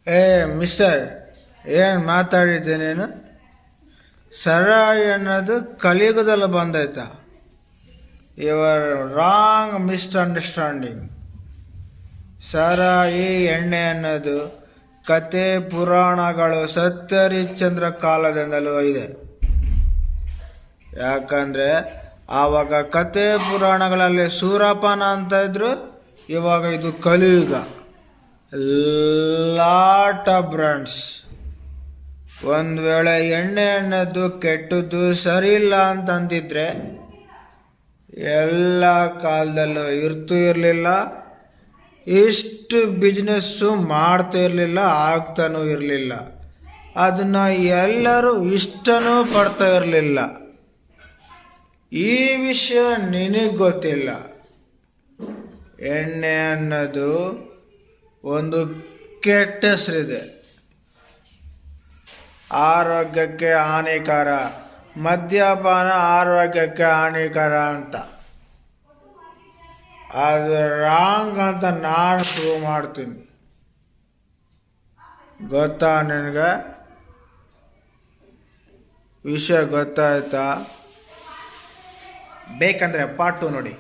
ಏ ಮಿಸ್ಟರ್, ಏನು ಮಾತಾಡಿದ್ದೆ ನೀನು? ಸರಾಯಿ ಅನ್ನೋದು ಕಲಿಯುಗದಲ್ಲಿ ಬಂದೈತ. Your wrong misunderstanding. ಸಾರಾಯಿ ಎಣ್ಣೆ ಅನ್ನೋದು ಕತೆ ಪುರಾಣಗಳು ಸತ್ಯಹರಿಶ್ಚಂದ್ರ ಕಾಲದಿಂದಲೂ ಇದೆ. ಯಾಕಂದರೆ ಆವಾಗ ಕತೆ ಪುರಾಣಗಳಲ್ಲಿ ಸೂರಪಾನ ಅಂತ ಇದ್ರು, ಇವಾಗ ಇದು ಕಲಿಯುಗ. Lot of brands. ಒಂದು ವೇಳೆ ಎಣ್ಣೆ ಅನ್ನೋದು ಕೆಟ್ಟದ್ದು ಸರಿ ಇಲ್ಲ ಅಂತಂದಿದ್ರೆ ಎಲ್ಲ ಕಾಲದಲ್ಲೂ ಇರಲಿಲ್ಲ, ಇಷ್ಟು ಬಿಸ್ನೆಸ್ಸು ಮಾಡ್ತಾ ಇರಲಿಲ್ಲ, ಆಗ್ತಾನೂ ಇರಲಿಲ್ಲ. ಅದನ್ನು ಎಲ್ಲರೂ ಇಷ್ಟನೂ ಪಡ್ತಾ ಇರಲಿಲ್ಲ. ಈ ವಿಷಯ ನಿನಗೆ ಗೊತ್ತಿಲ್ಲ. ಎಣ್ಣೆ ಅನ್ನೋದು ಒಂದು ಕೆಟ್ಟ ಹೆಸರಿದೆ, ಆರೋಗ್ಯಕ್ಕೆ ಹಾನಿಕರ. ಮದ್ಯಪಾನ ಆರೋಗ್ಯಕ್ಕೆ ಹಾನಿಕರ ಅಂತ, ಅದು ರಾಂಗ್ ಅಂತ ನಾನು ಪ್ರೂವ್ ಮಾಡ್ತೀನಿ. ಗೊತ್ತಾ ನಿನಗೆ? ವಿಷಯ ಗೊತ್ತಾಯ್ತಾ? ಬೇಕಂದರೆ ಪಾರ್ಟ್ 2 ನೋಡಿ.